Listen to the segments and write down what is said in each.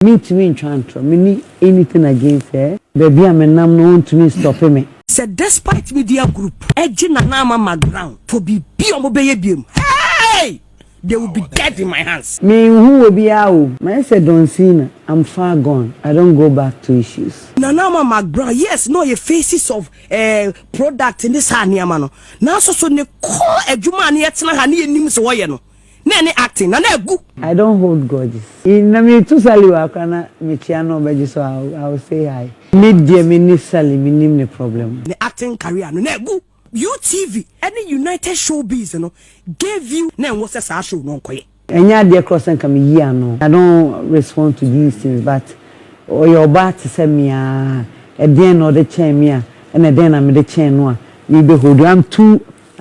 Me to me in Chantro, me need anything against her. Baby, I'm a nam no one to me stopping me. Said despite media group, Ejin and Nama Mcbrown for be beyond. Hey! They will be dead in my hands. Me who will be out? I said don't see. I'm far gone. I don't go back to issues. Nama Mcbrown, yes, no, your faces of product in this hand, Yamano. Now so ne call a Juman yet na hani nims wayano. Nene acting, na good. I don't hold grudges. In me to Sally Wakana, me chiano beji, so I will say hi. Need dear me Sally, me name the problem. The acting career, no good. UTV, any United Showbiz, you know, gave you name what's a show no koye. And ya dear cross and come here no. I don't respond to these things, but or your bat to send me a den or the chain me and then I'm the chain no. Me behold,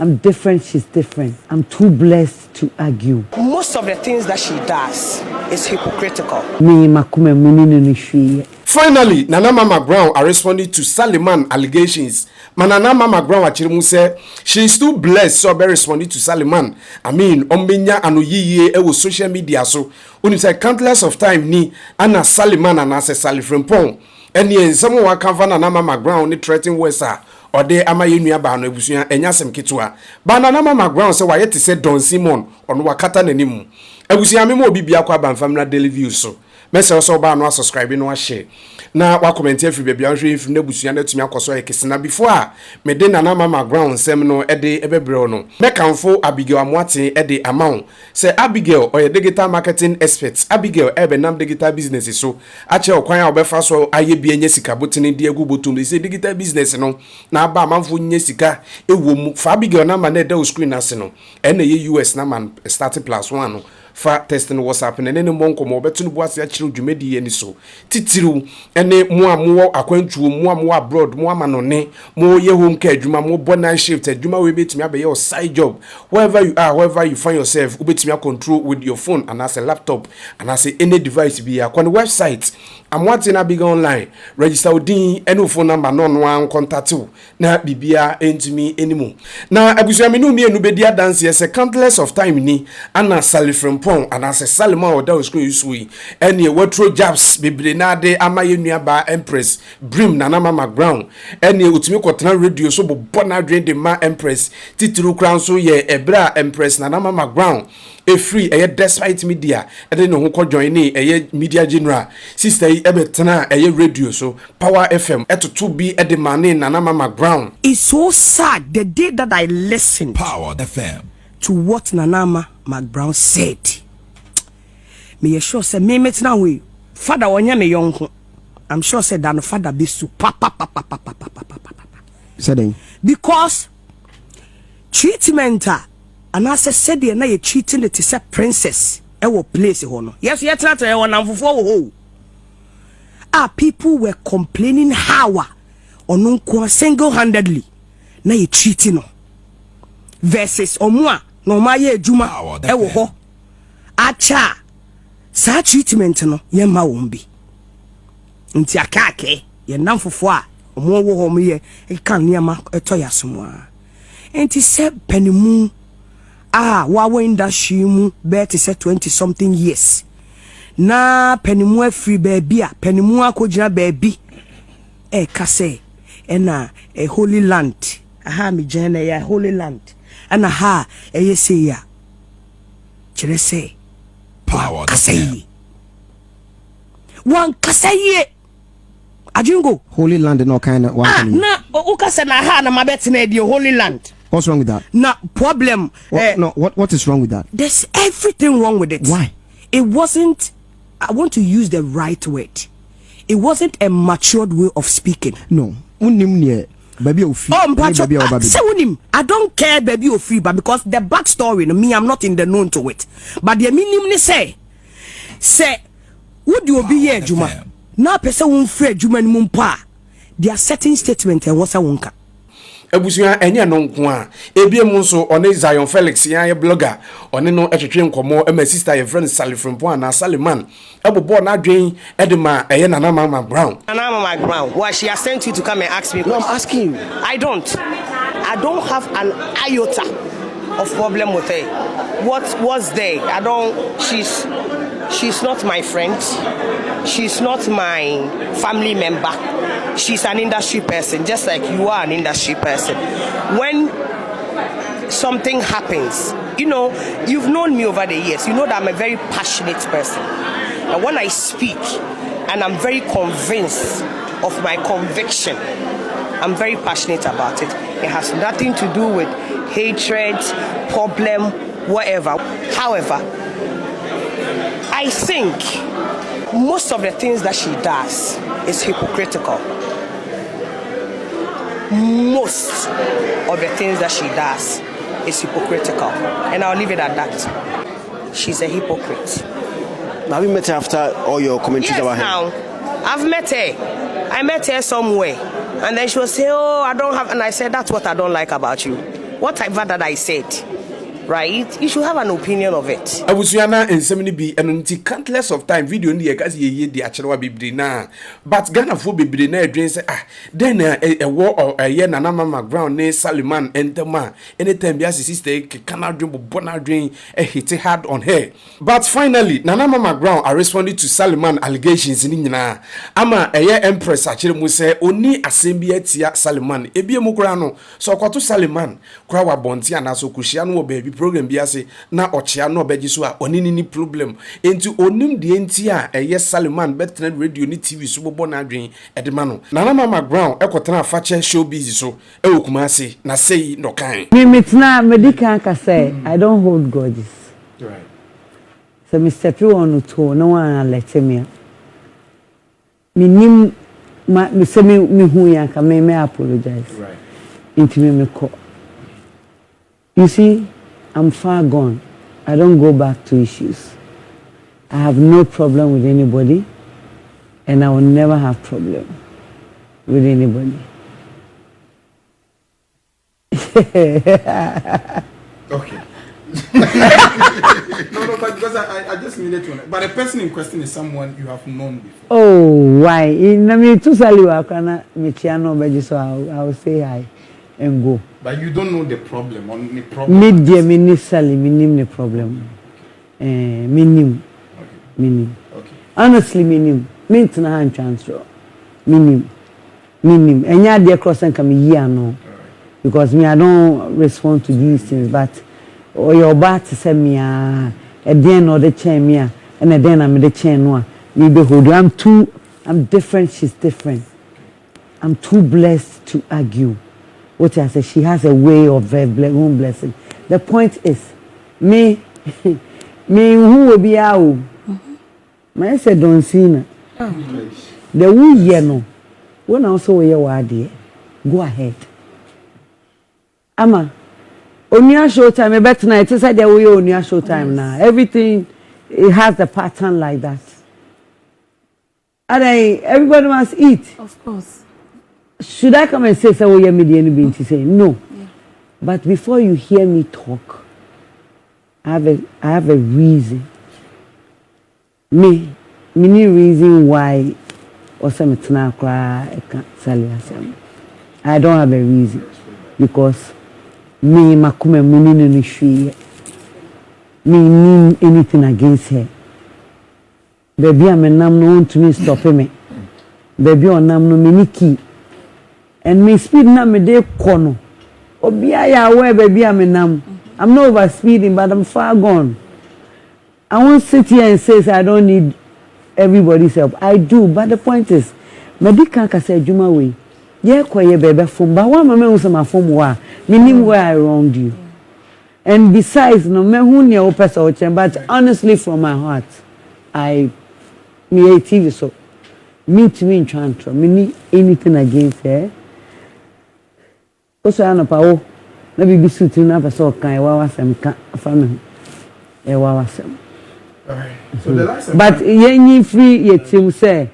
I'm different, she's different. I'm too blessed to argue. Most of the things that she does is hypocritical. Me makume munini nishui. Finally, Nana Mcbrown are responding to Sally Mann allegations. Nana Mcbrown achirimu say she is too blessed so be responding to Sally Mann. I mean, ombenya anoyiye ewo social media so. Uni say countless of time ni ana Sally Mann and ase Sally Frimpong. And yen someone wa kanfa Nana Mcbrown ni threaten wesa. Ode ama yenua ba no ebusuan enya sem ketua. Ba Nana Mcbrown say waye te say Don Simon ono wakata nanimu. Ebusuan me mo obi bia kwa ban family daily views so. Mese also ba no subscribe no share na wa comment every baby anhwe if na busua na tumi akoso ekesina before me de Nana Mcbrown sem no ede ebebre no me kanfo Abigail Amoaten ede amount say Abigail oye digital marketing expert Abigail ebenam digital business so ache okwan a obefa so aye bia nya sika botene de agu botum say digital business no na aba amanfo nya sika ewom fa Abigail na ma na ede screen ase no ene ye US na man starting +1 no fa testing what's happening ene monko mo betu no boase akire dwumedi ye ni so titiru ene mo akwantuo mo abroad mo amanone mo ye home care adwuma mo bona shift adwuma we betumi abe your side job wherever you are wherever you find yourself ubetumi control with your phone and as a laptop and as any device be ya on website Amoaten na big online register odin ene phone number no one contact na bibia entumi enimo na abusua me no mienu bedi dance yes countless of time ni ana Sally Frimpong and as a Sally Mann or that screen usui any wetro jabs bibre na de ama yenua ba Empress Brim Nana Mcbrown any utumi kwotena radio so bona drain de ma Empress tituru crown so ye ebra Empress Nana Mcbrown e free e despite media e de no ho join ni e media general sister ebetena e radio so Power FM eto be e de mane Nana Mcbrown. It's so sad the day that I listened Power FM to what Nana Mcbrown said. Me sure say me metna we father wonya me yonko. I'm sure said that no father be super said because treatment and I said na you treating it is a princess e wo place ho no. Yes, yet not e won amfofo wo. People were complaining how on single-handedly na you treating no versus omwa no ma ye adwuma e wo ho acha sa treatment no ye ma won bi nti akake ye namfofo a omo wo ho mo ye kan niama eto yasomo nti se panimu wa industry mu bet say 20 something years na panimu afri baby a panimu akogina baby ka say na a holy land mi jena ya holy land ana ha say ya kire say Power kasai one kasai ajingo holy land no kind of one na ukase na ha na mabet na the holy land. What's wrong with that? No problem. What is wrong with that? There's everything wrong with it. Why? It wasn't, I want to use the right word. It wasn't a matured way of speaking. No. Baby of I don't care baby of free, but because the backstory, me, I'm not in the known to it. But the minimum say, would you be here, Juma? Now, person won't free Juma Mumpa. There are certain statements and what's a wonka. Ebusuya enya no nko a ebiem nso one Zion Felix ya blogger one no etwetwe nkomo e ma sister ye friend Sally Frimpong na Sally Mann ebobo na adwen edema eye Nana Mcbrown. Nana Mcbrown, why she has sent you to come and ask me? No, I'm asking you. I don't have an iota of problem with her. What was there? She's She's not my friend. She's not my family member. She's an industry person, just like you are an industry person. When something happens, you know, you've known me over the years. You know that I'm a very passionate person. And when I speak, and I'm very convinced of my conviction, I'm very passionate about it. It has nothing to do with hatred, problem, whatever. However, I think most of the things that she does is hypocritical. Most of the things that she does is hypocritical. And I'll leave it at that. She's a hypocrite. Now, we met her after all your commentaries Yes, about her. now, I've met her. I met her somewhere. And then she will say, oh, I don't have... And I said, that's what I don't like about you. Whatever that I said, right? You should have an opinion of it. I was yana and semini be and until countless of time video in the kasi ye the actual bibri na. But Ghana for bibri na dream say then a war or a year na Mcbrown ne Sally Mann enter ma. Anytime biasi sister cannot dream bona dream hit hard on her. But finally Nana Mcbrown are responding to Sally Mann allegations in nyina. Ama a year empress actually mu say oni asembia tia Sally Mann. Ebie mu kura no so kwato Sally Mann kura wa bonti ana so kushia no baby program biase na ochia no beji so a oni ni problem enti onim de enti a eye Sally Mann betna radio ni TV so bobo na adwen edema no Nana Mcbrown ekotena fache showbiz so ewokuma ase na sei no kan me metna medical ka say I don't hold grudges, right? so Mr. P on to no one let me nim me say me hu ya ka me apologize, Right. into me call. You see, I'm far gone. I don't go back to issues. I have no problem with anybody, and I will never have problem with anybody. Okay. No, but because I just needed to know. But the person in question is someone you have known before. Oh, why? In me to sell you, I can so I will say hi and go. But you don't know the problem or the problem. Me dear, me ni sell me nim the problem. Me nim. Okay. Honestly, me nim. Me tina hand transfer. Me nim. And yeah, dear cross and come here no. Because me I don't respond to these things, but or your bat to send me a den or the chain me and then I'm the chain one. Me behold, I'm different, she's different. I'm too blessed to argue. What I say, she has a way of own blessing. The point is, me who will be out? I said, don't see na. The who ye no. When also we are go ahead. Ama, onia show time. I bet tonight. It's like the way onia show time now. Everything it has the pattern like that. And everybody must eat. Of course. Should I come and say so? You me anything to say no. Yeah. But before you hear me talk, I have a reason. Me need reason why. Or some tonight cry. I don't have a reason because me makume muni no shwe. Me mean anything against her. Baby, I'm nam no want to me stop me. Baby, on nam no me key. And me speed na me de kono. Obia ya where baby I'm nam. I'm not over speeding, but I'm far gone. I won't sit here and say I don't need everybody's help. I do, but the point is, medical can say Juma way. Yeah, quiet baby phone, but one moment was my phone wa. Meaning where I wronged you. And besides, no me who near person, but honestly from my heart, me a TV so me to me in transfer. Me need anything against her. Also, I know power. Maybe be suiting up a so kind. Wawa some family. Wawa some. Alright. So the last. But ye free yet him say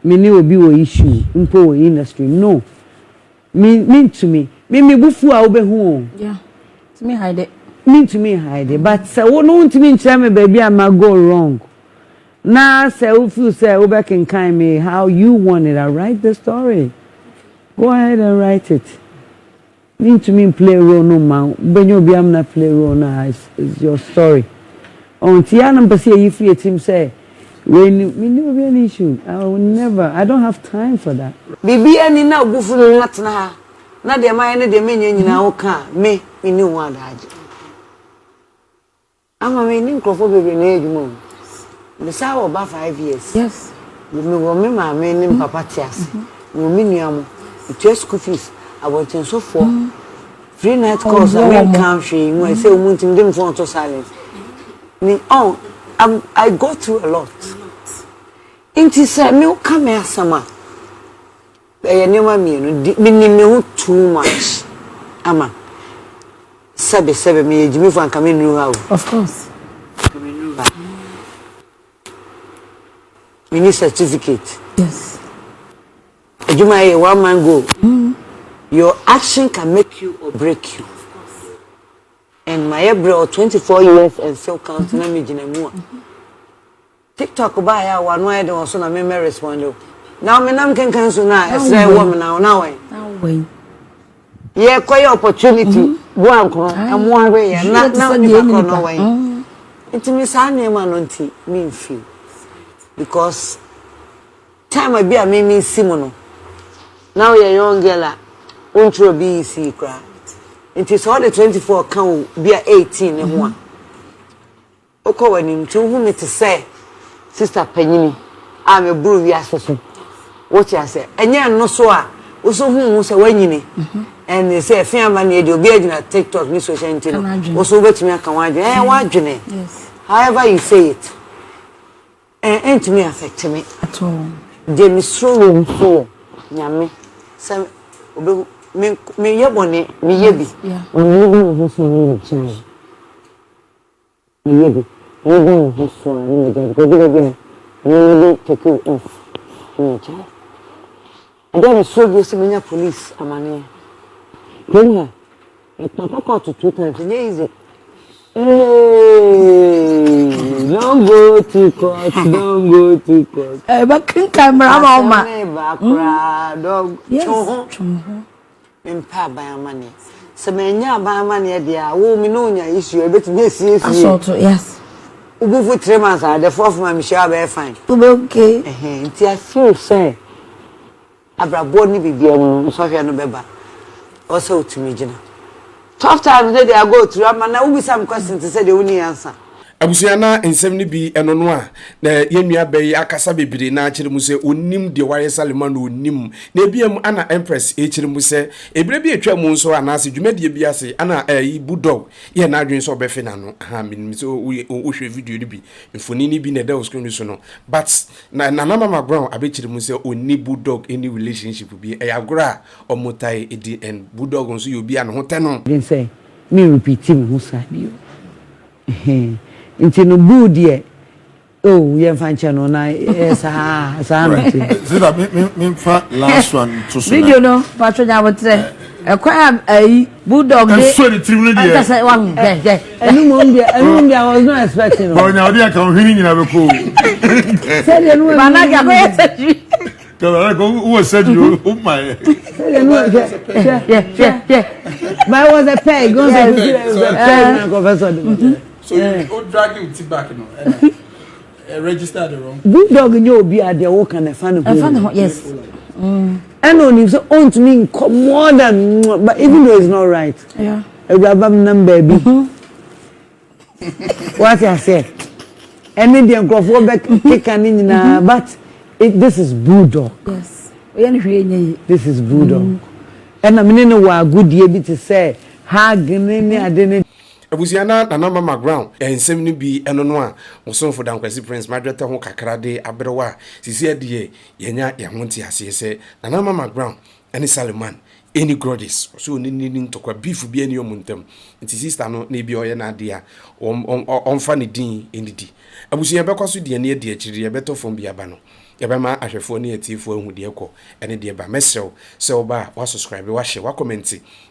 me need obi wo issue. Impo industry. No. Me to me. Me bufu a obe hu. Yeah. To me hide it. Me to me hide it. But say wo no to me tell me baby I might go wrong. Now say if you say obe can kind me how you want it. I write the story. Go ahead and write it. Me to me play role no man. When you be I'm not play role now. It's your story. On Tiana Passia, if you team say, when we never be an issue, I don't have time for that. Baby, any now go for the Latina. Not the mind of the minion in our car, me, knew one. I'm a meaning for baby in age moon. The sour about 5 years. Yes. You may my name Papa Tias. You mean just school fees. I want to so for 3 night calls. I won't country. I say, wanting them for to silence. I go through a lot. Inti say me come here summer. I never me too much. Ama. Sabe me Jimmy fan come in new house. Of course. We need certificate. Yes. Ejuma 1 man go. Your action can make you or break you. And my bro 24 years and still counting me jinemu. TikTok buy ya one way do so na me respond. Now me nam can cancel na say woman now way. Yeah, quite opportunity. Go am one way na no way. It me say na man onti me feel. Because time I be a me simono. Now you're young girl, intro be easy cry. It is all the 24 count be 18 and one. Okay, when him to whom it say, Sister Penny, I'm a brew assassin. What you say? And yeah, no so also who say when you and they say, Fair money, you'll be in a TikTok, Miss Ocean, also wait me, I can watch it. Yes. However, you say it, and to me affect me at all. James Strong, so, Yammy, some. Me yebone me yebi onu ho so ni chan me yebi onu ho so ni de go ni take off ni chan and so go see me police amane kenya e papa to 2 times ni easy don't go to court But king camera mama yes Mpa by money. So menya by money dia wo mi no nya issue e betumi sie yes. Ubu for 3 months the 4th man shall be fine. Okay. Nti I feel say abrabo ni bibia mu so hwe no beba. O say otumi gina. Tough times they go through am na ubi some questions to say they woni answer. Abusuana ensem ni bi enono a na yenua bayi akasa bebire na akire mu se onim de ware Salima no onim na ebiam ana empress ekire mu se ebire bi etwa mu nso ana ase dwumadie bi ase ana budog ye na adwen so obefe na no ha minim so wo hwe video ni bi mfoni ni bi na da screen so no but na Mcbrown abekire mu se oni budog any relationship bi agora omotai edi and budog nso ye obi an ho te no den say me repeat me hu sa bi Into no good ye. Oh, you find channel na sa See that me last one to video no patron ya wote e kwa bulldog dey so the tribunal dey say one yeah enu I was not expecting no now dey can hini nyina be ko say enu bana ga go who said you oh my yeah but was a peg go say So you drag him back, you know, register the wrong. Bulldog you be at the walk and a fan yes. And on you so on to me more than but even though it's not right. Yeah. A rubber number baby. What I said. Any the microphone back kick and but this is bulldog. Yes. This is bulldog. And I mean no good ye be to say hag any adene Abusiana na Mcbrown ensem ni bi enono a osonfo dankwasi prince madweta ho kakra de abrewa sisi ade yenya yahonti ase se na Mcbrown eni Sally Mann any grudges so ni ntokwa beef bi eni omuntem nti sister no na bi oye na ade a onfa ne din enidi abusia bekwaso de ne ade akiri ye beto fom bi aba no yɛbɛma ahwɛfoɔ ne yɛtiefoɔ ahu deɛ kɔ ɛne deɛ ba mɛsrɛw sɛ woba wa subscribe wa share wa comment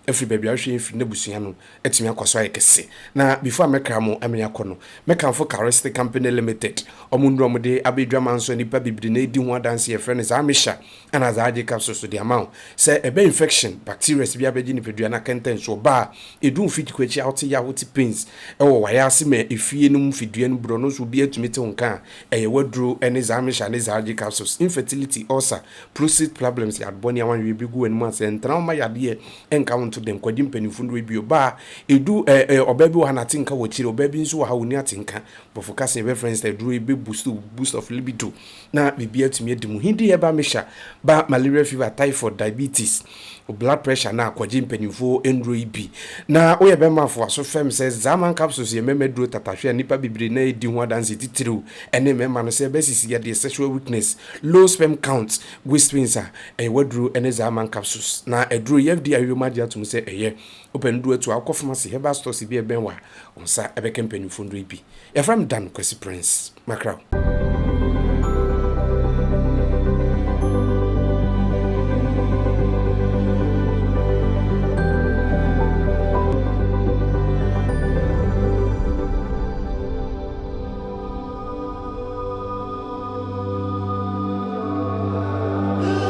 ɛfiri baabi ahwɛ ɛfiri na busua no atumi akɔ so ayɛ kɛse na before mɛkra mo amene akɔ no mɛkamfo Charistic Company Limited ɔmo nduro ɔmo de abedwama nso nipa bibiri na edi ho adanse yɛfrɛ ne Zamisha ana zaade capsules so de amount sɛ ɛbɛ infection bacteria bi abɛgye nipadua na kɛntɛn so ba edun fit kwachi out ya wote pains ɛwɔ wayɛ ase ma efie no mfidua no bro no so bi atumi te honka ɛyɛ waduro ɛne Zamisha ne zaade capsules infertility ulcer prostate problems ya bɔne awan we bi gu anum asɛ ntra ma yade enka wonto dem kwadi mpanifo no bi oba edu oba bi wa na tinka wɔ chire oba bi nso wa ha woni atinka bofo kase be friends that duro be boost of libido na bibia atumi adimu hindi eba mesha ba malaria fever typhoid diabetes blood pressure na akwaji mpanifo endro ibi na oye be mafo aso fem says zaman capsules ye memedro tatahwe nipa bibiri na edi ho adanse titiriu ene mema no se be sisi ye de sexual weakness low sperm count whisperings wadru ene zaman capsules na edru ye fdi ayoma dia tum se eye open do to akọ pharmacy herbal stores bi e benwa onsa ebe kempanifo ndro ibi ya from Dan Kwesi Prince Macron.